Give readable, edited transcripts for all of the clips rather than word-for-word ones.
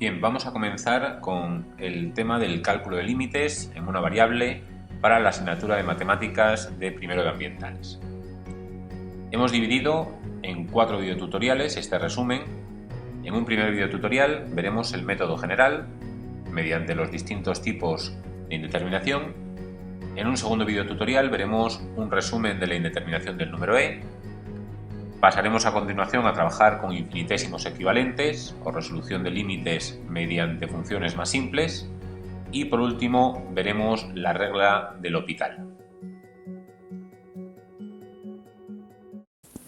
Bien, vamos a comenzar con el tema del cálculo de límites en una variable para la asignatura de matemáticas de primero de ambientales. Hemos dividido en 4 videotutoriales este resumen. En un primer videotutorial veremos el método general mediante los distintos tipos de indeterminación. En un segundo videotutorial veremos un resumen de la indeterminación del número e. Pasaremos a continuación a trabajar con infinitésimos equivalentes o resolución de límites mediante funciones más simples. Y por último veremos la regla del L'Hopital.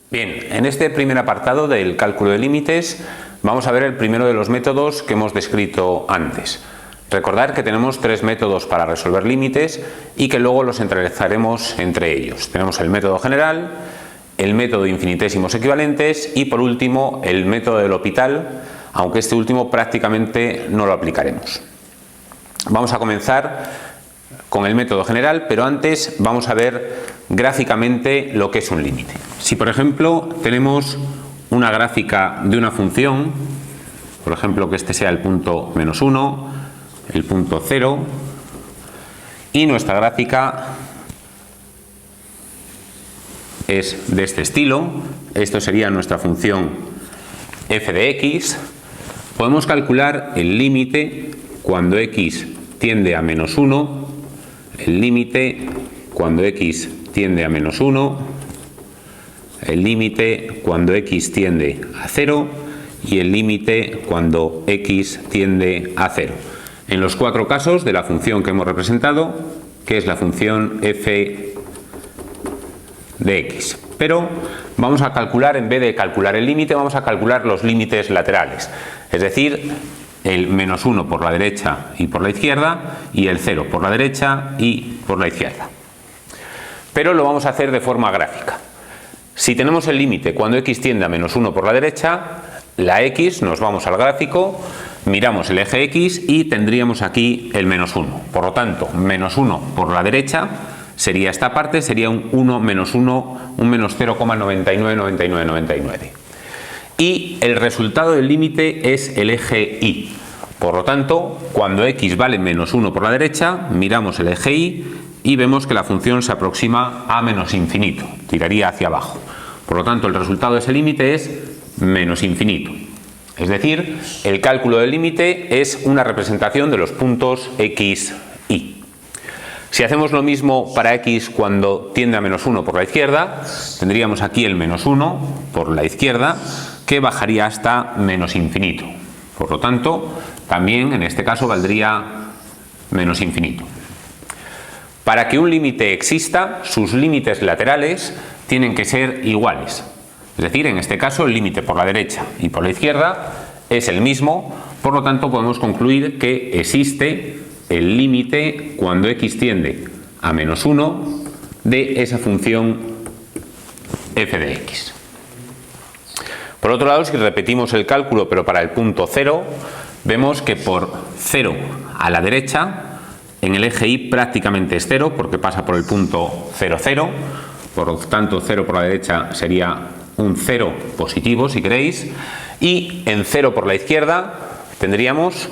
Bien, en este primer apartado del cálculo de límites vamos a ver el primero de los métodos que hemos descrito antes. Recordar que tenemos 3 métodos para resolver límites y que luego los entrelazaremos entre ellos. Tenemos el método general, el método de infinitésimos equivalentes y por último el método del L'Hopital, aunque este último prácticamente no lo aplicaremos. Vamos a comenzar con el método general, pero antes vamos a ver gráficamente lo que es un límite. Si por ejemplo tenemos una gráfica de una función, por ejemplo que este sea el punto -1, el punto 0, y nuestra gráfica es de este estilo, esto sería nuestra función f de x, podemos calcular el límite cuando x tiende a -1, el límite cuando x tiende a -1, el límite cuando x tiende a 0 y el límite cuando x tiende a 0. En los 4 casos de la función que hemos representado, que es la función f de x. Pero vamos a calcular, en vez de calcular el límite, vamos a calcular los límites laterales, es decir, el -1 por la derecha y por la izquierda y el 0 por la derecha y por la izquierda. Pero lo vamos a hacer de forma gráfica. Si tenemos el límite cuando x tiende a -1 por la derecha, la x, nos vamos al gráfico, miramos el eje x y tendríamos aquí el -1. Por lo tanto, -1 por la derecha sería esta parte, sería un 1 menos 1, un menos 0,999999. Y el resultado del límite es el eje y. Por lo tanto, cuando x vale -1 por la derecha, miramos el eje y y vemos que la función se aproxima a menos infinito, tiraría hacia abajo. Por lo tanto, el resultado de ese límite es menos infinito. Es decir, el cálculo del límite es una representación de los puntos x, y. Si hacemos lo mismo para x cuando tiende a -1 por la izquierda, tendríamos aquí el -1 por la izquierda que bajaría hasta menos infinito. Por lo tanto, también en este caso valdría menos infinito. Para que un límite exista, sus límites laterales tienen que ser iguales. Es decir, en este caso el límite por la derecha y por la izquierda es el mismo, por lo tanto podemos concluir que existe el límite cuando x tiende a -1 de esa función f de x. Por otro lado, si repetimos el cálculo pero para el punto 0, vemos que por 0 a la derecha, en el eje y prácticamente es 0 porque pasa por el punto 0, 0, por lo tanto 0 por la derecha sería un 0 positivo si queréis, y en 0 por la izquierda tendríamos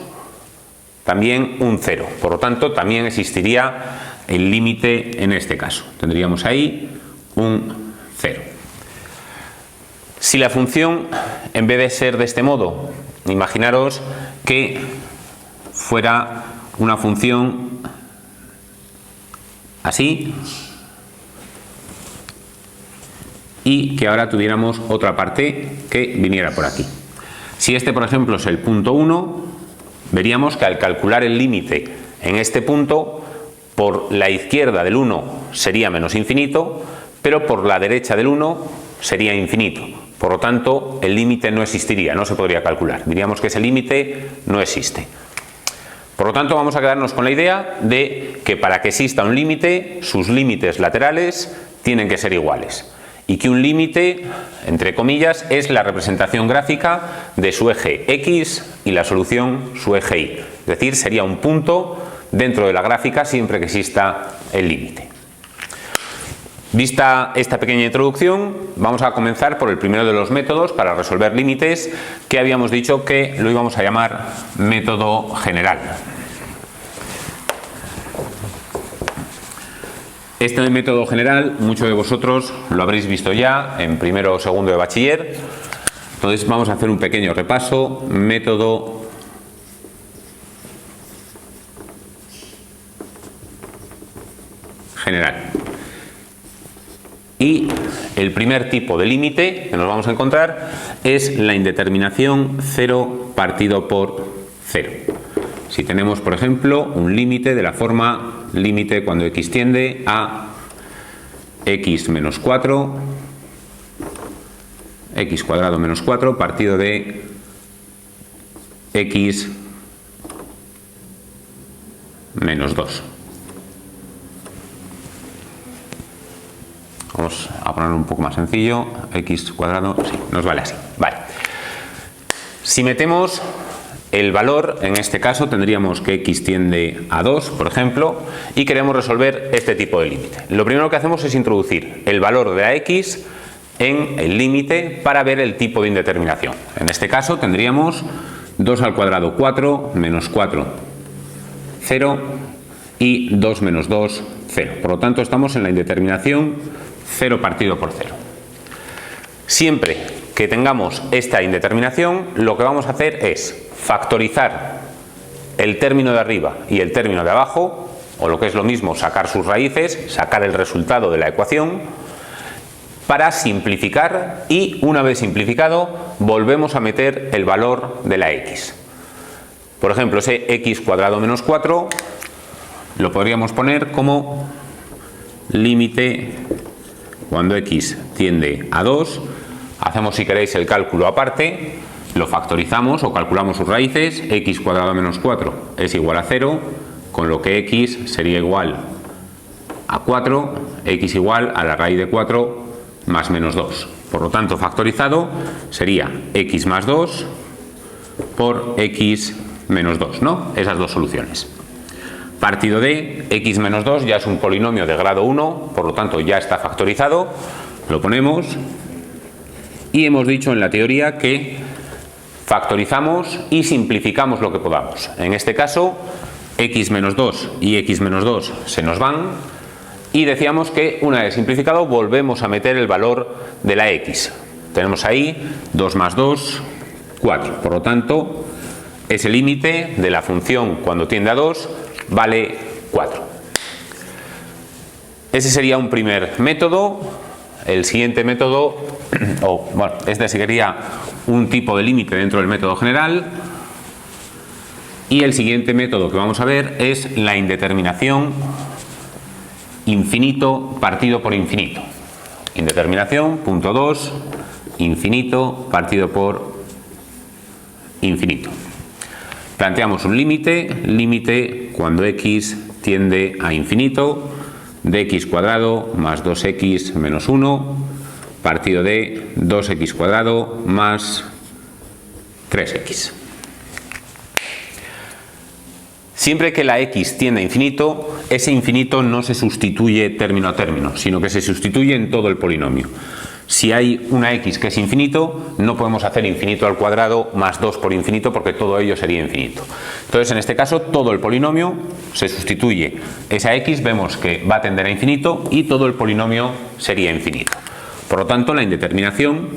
también un 0, por lo tanto también existiría el límite en este caso, tendríamos ahí un 0. Si la función, en vez de ser de este modo, imaginaros que fuera una función así y que ahora tuviéramos otra parte que viniera por aquí. Si este, por ejemplo, es el punto 1, veríamos que al calcular el límite en este punto, por la izquierda del 1 sería menos infinito, pero por la derecha del 1 sería infinito. Por lo tanto, el límite no existiría, no se podría calcular. Diríamos que ese límite no existe. Por lo tanto, vamos a quedarnos con la idea de que para que exista un límite, sus límites laterales tienen que ser iguales. Y que un límite, entre comillas, es la representación gráfica de su eje x y la solución su eje y. Es decir, sería un punto dentro de la gráfica siempre que exista el límite. Vista esta pequeña introducción, vamos a comenzar por el primero de los métodos para resolver límites, que habíamos dicho que lo íbamos a llamar método general. Este método general, muchos de vosotros lo habréis visto ya en primero o segundo de bachiller. Entonces vamos a hacer un pequeño repaso. Método general. Y el primer tipo de límite que nos vamos a encontrar es la indeterminación 0 partido por 0. Si tenemos, por ejemplo, un límite de la forma límite cuando x tiende a x menos 4, x cuadrado menos 4 partido de x menos 2. Vamos a ponerlo un poco más sencillo, x cuadrado, sí, nos vale así. Vale. Si metemos el valor, en este caso tendríamos que x tiende a 2, por ejemplo, y queremos resolver este tipo de límite. Lo primero que hacemos es introducir el valor de la x en el límite para ver el tipo de indeterminación. En este caso tendríamos 2 al cuadrado 4, menos 4, 0, y 2 menos 2, 0. Por lo tanto estamos en la indeterminación 0 partido por 0. Siempre que tengamos esta indeterminación, lo que vamos a hacer es factorizar el término de arriba y el término de abajo, o lo que es lo mismo, sacar sus raíces, sacar el resultado de la ecuación, para simplificar, y una vez simplificado volvemos a meter el valor de la x. Por ejemplo, ese x cuadrado menos 4 lo podríamos poner como límite cuando x tiende a 2. Hacemos, si queréis, el cálculo aparte, lo factorizamos o calculamos sus raíces. X cuadrado menos 4 es igual a 0, con lo que x sería igual a 4, x igual a la raíz de 4 más menos 2. Por lo tanto, factorizado sería x más 2 por x menos 2, ¿no? Esas dos soluciones. Partido de x menos 2 ya es un polinomio de grado 1, por lo tanto ya está factorizado. Lo ponemos y hemos dicho en la teoría que factorizamos y simplificamos lo que podamos. En este caso, x menos 2 y x menos 2 se nos van, y decíamos que una vez simplificado volvemos a meter el valor de la x. Tenemos ahí 2 más 2, 4. Por lo tanto, ese límite de la función cuando tiende a 2 vale 4. Ese sería un primer método. El siguiente método, este sería un tipo de límite dentro del método general. Y el siguiente método que vamos a ver es la indeterminación infinito partido por infinito. Indeterminación, punto 2, infinito partido por infinito. Planteamos un límite cuando x tiende a infinito, de x cuadrado más 2x menos 1, partido de 2x cuadrado más 3x. Siempre que la x tiende a infinito, ese infinito no se sustituye término a término, sino que se sustituye en todo el polinomio. Si hay una x que es infinito, no podemos hacer infinito al cuadrado más 2 por infinito, porque todo ello sería infinito. Entonces, en este caso, todo el polinomio se sustituye. Esa x vemos que va a tender a infinito y todo el polinomio sería infinito. Por lo tanto, la indeterminación